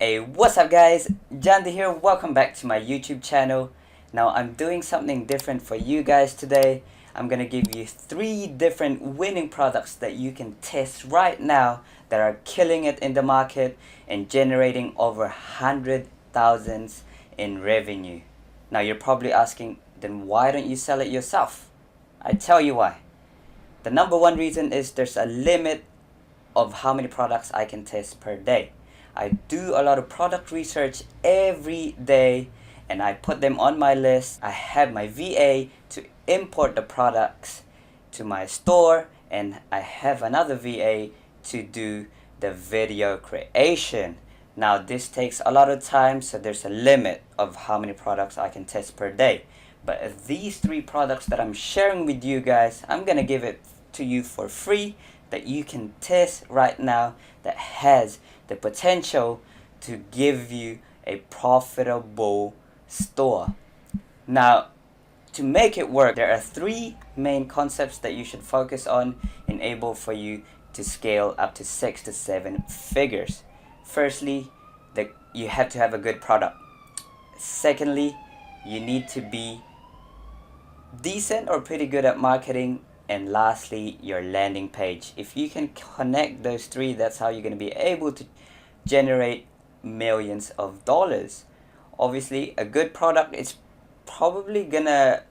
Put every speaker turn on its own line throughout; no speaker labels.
Hey, what's up guys? Jandy here, welcome back to my YouTube channel. Now I'm doing something different for you guys today. I'm gonna give you 3 different winning products that you can test right now that are killing it in the market and generating over 100,000 in revenue. Now you're probably asking, then why don't you sell it yourself? I tell you why. The number one reason is there's a limit of how many products I can test per day. I do a lot of product research every day and I put them on my list. I have my VA to import the products to my store, and I have another VA to do the video creation. Now this takes a lot of time, so there's a limit of how many products I can test per day. But these 3 products that I'm sharing with you guys, I'm gonna give it to you for free that you can test right now, that has the potential to give you a profitable store. Now, to make it work, there are 3 main concepts that you should focus on and able for you to scale up to 6 to 7 figures. Firstly, you have to have a good product. Secondly, you need to be decent or pretty good at marketing. And lastly, your landing page. If you can connect those 3, that's how you're going to be able to generate millions of dollars. Obviously, a good product is probably going to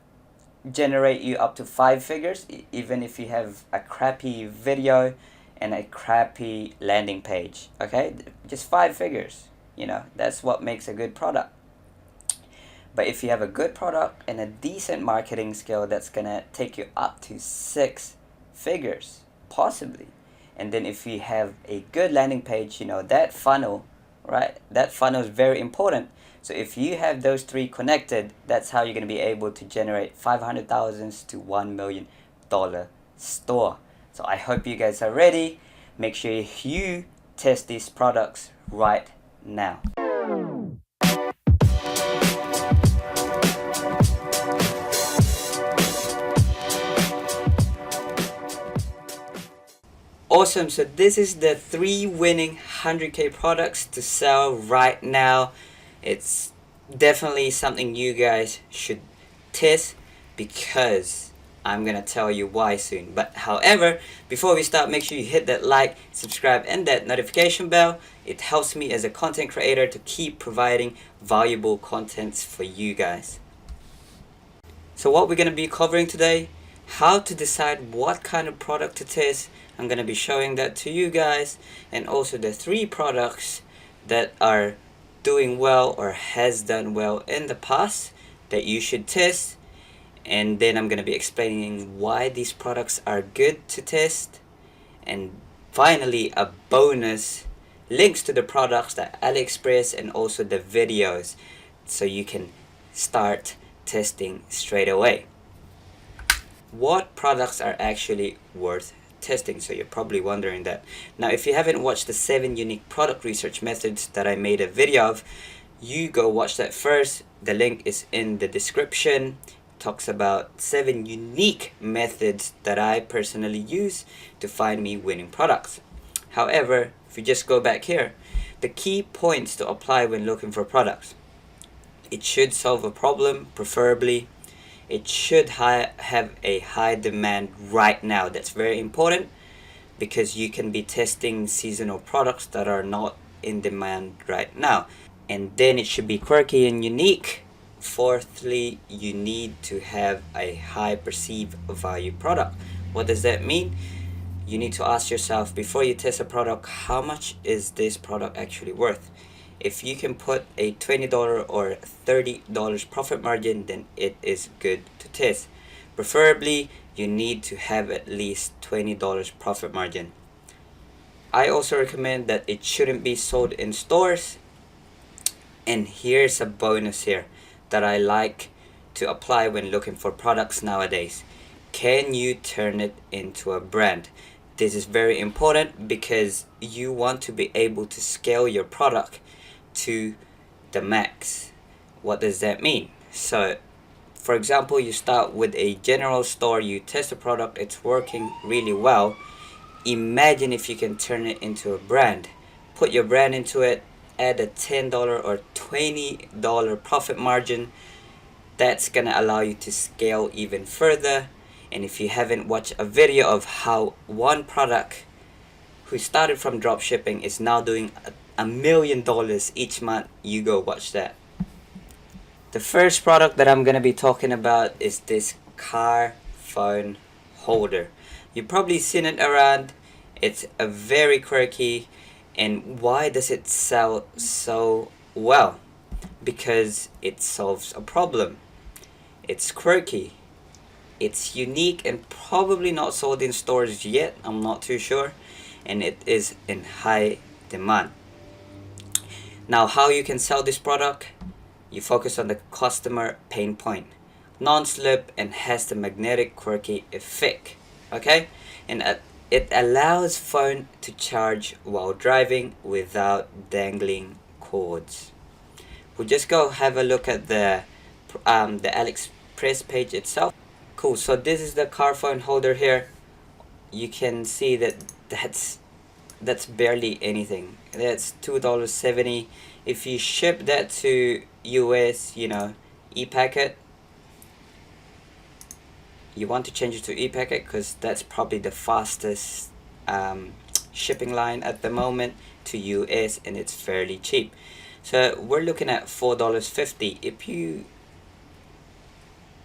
generate you up to 5 figures, even if you have a crappy video and a crappy landing page. Okay, just 5 figures. That's what makes a good product. But if you have a good product and a decent marketing skill, that's going to take you up to 6 figures, possibly. And then if you have a good landing page, that funnel, right? That funnel is very important. So if you have those 3 connected, that's how you're going to be able to generate $500,000 to $1 million store. So I hope you guys are ready. Make sure you test these products right now. Awesome, so this is the 3 winning 100k products to sell right now. It's definitely something you guys should test because I'm gonna tell you why soon. But however, before we start, make sure you hit that like, subscribe, and that notification bell. It helps me as a content creator to keep providing valuable contents for you guys. So what we're gonna be covering today, how to decide what kind of product to test. I'm going to be showing that to you guys, and also the 3 products that are doing well or has done well in the past that you should test. And then I'm going to be explaining why these products are good to test. And finally, a bonus, links to the products, the AliExpress, and also the videos, so you can start testing straight away. What products are actually worth testing? So you're probably wondering that. Now, if you haven't watched the 7 unique product research methods that I made a video of, you go watch that first. The link is in the description. It talks about 7 unique methods that I personally use to find me winning products. However, if you just go back here, the key points to apply when looking for products: it should solve a problem, preferably. It should have a high demand right now. That's very important because you can be testing seasonal products that are not in demand right now. And then it should be quirky and unique. Fourthly, you need to have a high perceived value product. What does that mean? You need to ask yourself before you test a product, how much is this product actually worth? If you can put a $20 or $30 profit margin, then it is good to test. Preferably, you need to have at least $20 profit margin. I also recommend that it shouldn't be sold in stores. And here's a bonus here that I like to apply when looking for products nowadays. Can you turn it into a brand? This is very important because you want to be able to scale your product to the max. What does that mean? So for example, you start with a general store, you test the product, it's working really well. Imagine if you can turn it into a brand. Put your brand into it, add a $10 or $20 profit margin, that's gonna allow you to scale even further. And if you haven't watched a video of how one product who started from dropshipping is now doing $1 million each month, you go watch that. The first product that I'm gonna be talking about is this car phone holder. You've probably seen it around. It's a very quirky. And why does it sell so well? Because it solves a problem. It's quirky. It's unique and probably not sold in stores yet. I'm not too sure. And it is in high demand. Now, how you can sell this product? You focus on the customer pain point. Non-slip and has the magnetic quirky effect. Okay? And it allows phone to charge while driving without dangling cords. We'll just go have a look at the AliExpress page itself. Cool, so this is the car phone holder here. You can see that that's barely anything. That's $2.70. If you ship that to US, e-packet, you want to change it to e-packet because that's probably the fastest shipping line at the moment to US, and it's fairly cheap. So we're looking at $4.50. If you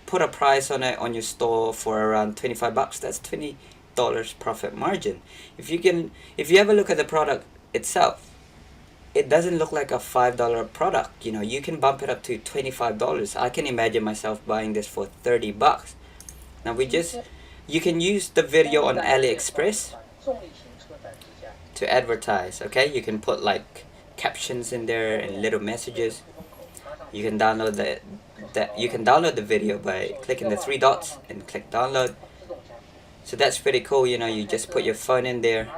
put a price on it on your store for around 25 bucks, that's $20 profit margin. If you have a look at the product itself, it doesn't look like a $5 product. You can bump it up to $25. I can imagine myself buying this for 30 bucks. Now you can use the video on AliExpress to advertise. Okay, you can put like captions in there and little messages. You can download the video by clicking the three dots and click download. So that's pretty cool. You just put your phone in there.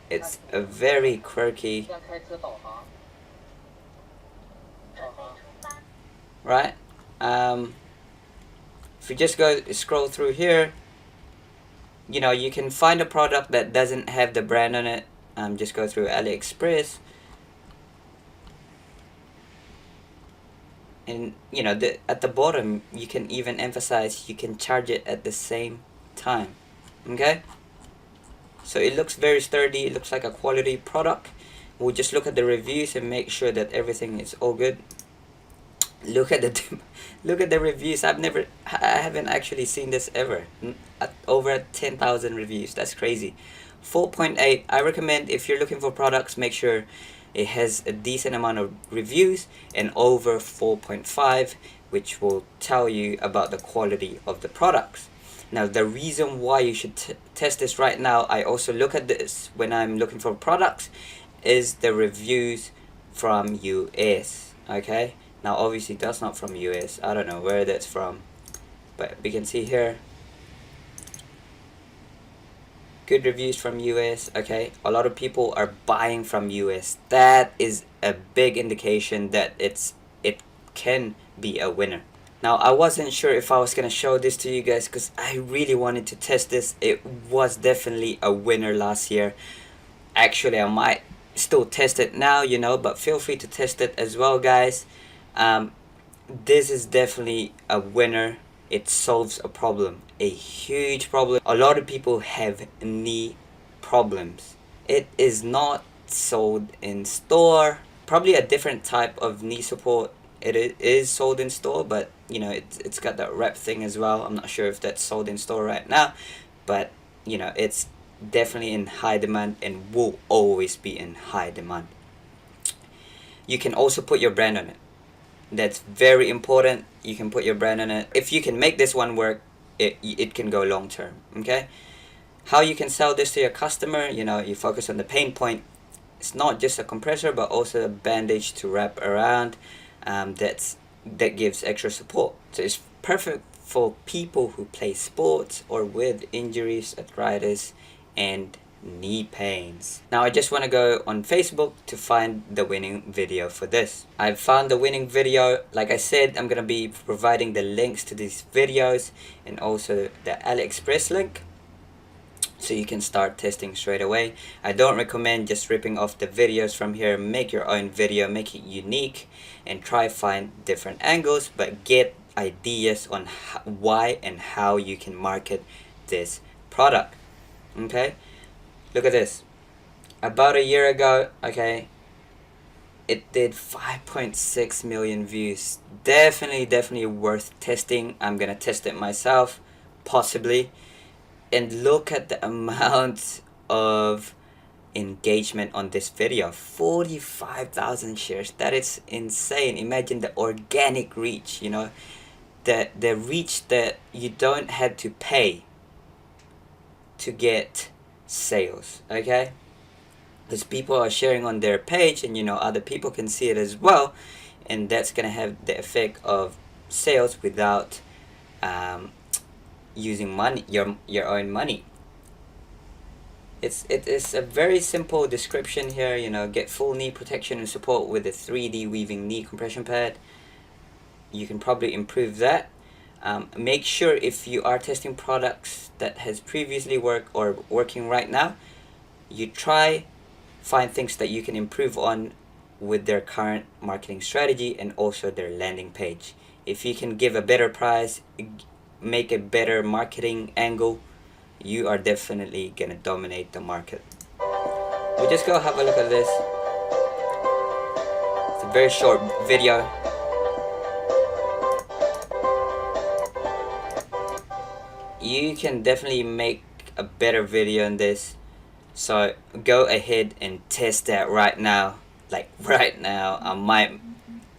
It's a very quirky, right? If you just scroll through here, you can find a product that doesn't have the brand on it. Just go through AliExpress, and at the bottom you can even emphasize you can charge it at the same time. Okay, so it looks very sturdy. It looks like a quality product. We'll just look at the reviews and make sure that everything is all good. Look at the reviews. I haven't actually seen this ever. Over 10,000 reviews. That's crazy. 4.8. I recommend if you're looking for products, make sure it has a decent amount of reviews, and over 4.5, which will tell you about the quality of the products. Now, the reason why you should test this right now, I also look at this when I'm looking for products, is the reviews from US. Okay, now obviously that's not from US. I don't know where that's from, but we can see here good reviews from US. Okay, a lot of people are buying from US. That is a big indication that it can be a winner. Now, I wasn't sure if I was gonna show this to you guys because I really wanted to test this. It was definitely a winner last year. Actually, I might still test it now, but feel free to test it as well, guys. This is definitely a winner. It solves a problem, a huge problem. A lot of people have knee problems. It is not sold in store. Probably a different type of knee support. It is sold in store, but it's got that wrap thing as well. I'm not sure if that's sold in store right now, but it's definitely in high demand and will always be in high demand. You can also put your brand on it. That's very important. You can put your brand on it. If you can make this one work, it can go long term. Okay, how you can sell this to your customer? You focus on the pain point. It's not just a compressor, but also a bandage to wrap around. That gives extra support. So it's perfect for people who play sports or with injuries, arthritis, and knee pains. Now I just want to go on Facebook to find the winning video for this. I've found the winning video. Like I said, I'm gonna be providing the links to these videos and also the AliExpress link, so you can start testing straight away. I don't recommend just ripping off the videos from here. Make your own video, make it unique, and try find different angles, but get ideas on why and how you can market this product. Okay, look at this. About a year ago, okay, it did 5.6 million views. Definitely worth testing. I'm gonna test it myself, possibly. And look at the amount of engagement on this video. 45,000 shares. That is insane. Imagine the organic reach, you know, the reach that you don't have to pay to get sales. Okay, because people are sharing on their page, and you know, other people can see it as well, and that's gonna have the effect of sales without using money, your own money. It is a very simple description here. You know, get full knee protection and support with a 3D weaving knee compression pad. You can probably improve that. Make sure if you are testing products that has previously worked or working right now, you try find things that you can improve on with their current marketing strategy and also their landing page. If you can give a better price, make a better marketing angle, you are definitely gonna dominate the market. We'll just go have a look at this. It's a very short video. You can definitely make a better video on this, so go ahead and test that right now. Like right now, I might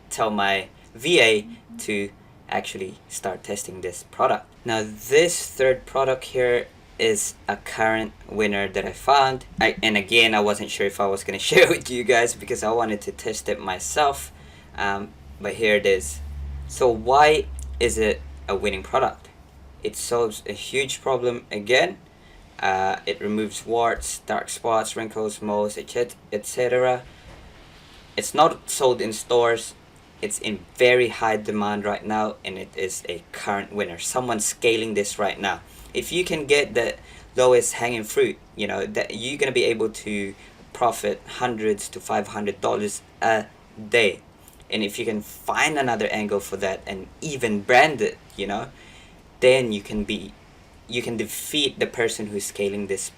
tell my VA to actually start testing this product. Now this third product here is a current winner that I found. And again, I wasn't sure if I was going to share it with you guys because I wanted to test it myself, but here it is. So why is it a winning product? It solves a huge problem again. It removes warts, dark spots, wrinkles, moles, etc. It's not sold in stores. It's in very high demand right now, and it is a current winner. Someone's scaling this right now. If you can get the lowest hanging fruit, you know, that you're gonna be able to profit hundreds to $500 a day. And if you can find another angle for that and even brand it, you know, then you can defeat the person who's scaling this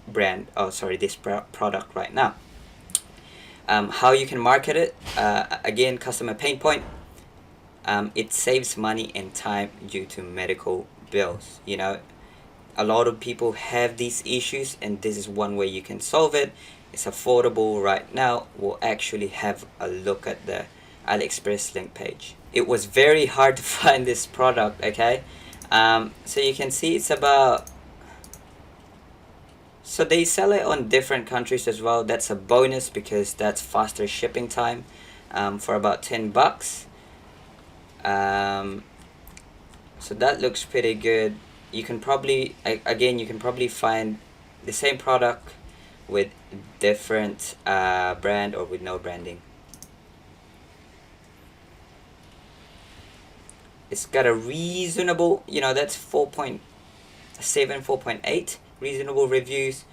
this product right now. How you can market it, again, customer pain point. It saves money and time due to medical bills. You know, a lot of people have these issues, and this is one way you can solve it. It's affordable right now. We'll actually have a look at the AliExpress link page. It was very hard to find this product, okay? So you can see it's about, so they sell it on different countries as well. That's a bonus because that's faster shipping time, for about $10. So that looks pretty good. You can probably, again, you can probably find the same product with different brand or with no branding. It's got a reasonable, you know, that's 4.7, 4.8 reasonable reviews.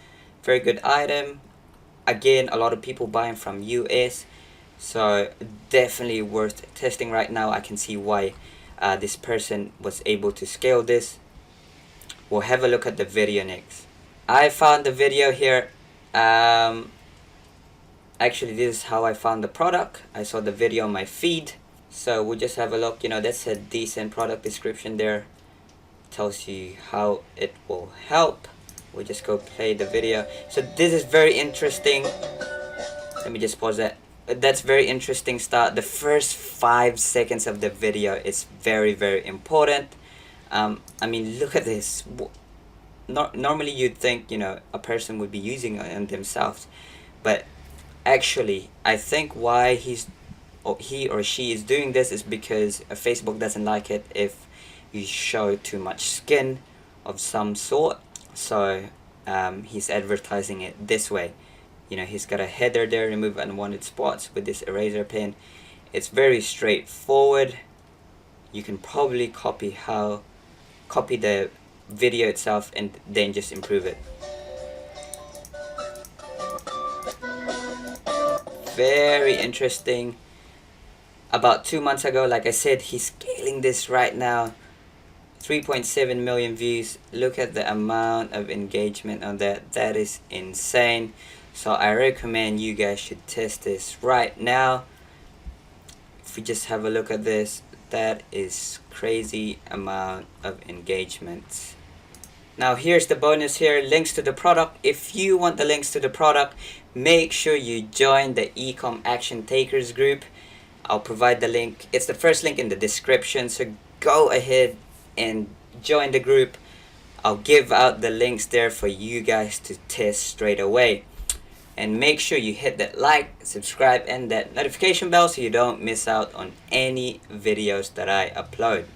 Very good item. Again, a lot of people buying from US, so definitely worth testing right now. I can see why this person was able to scale this. We'll have a look at the video next. I found the video here. Actually, this is how I found the product. I saw the video on my feed. So we'll just have a look. You know, that's a decent product description there. Tells you how it will help. We'll just go play the video. So this is very interesting. Let me just pause that. That's very interesting start. The first 5 seconds of the video is very important. I mean, look at this. Normally you'd think, you know, a person would be using it on themselves, but actually I think why he or she is doing this is because Facebook doesn't like it if you show too much skin of some sort. So he's advertising it this way. He's got a header there, remove unwanted spots with this eraser pen. It's very straightforward. You can probably copy the video itself and then just improve it. Very interesting. About 2 months ago, like I said, he's scaling this right now. 3.7 million views. Look at the amount of engagement on that. That is insane. So I recommend you guys should test this right now. If we just have a look at this, that is crazy amount of engagement. Now here's the bonus here, links to the product. If you want the links to the product, make sure you join the Ecom Action Takers group. I'll provide the link. It's the first link in the description, so go ahead and join the group. I'll give out the links there for you guys to test straight away. And make sure you hit that like, subscribe, and that notification bell so you don't miss out on any videos that I upload.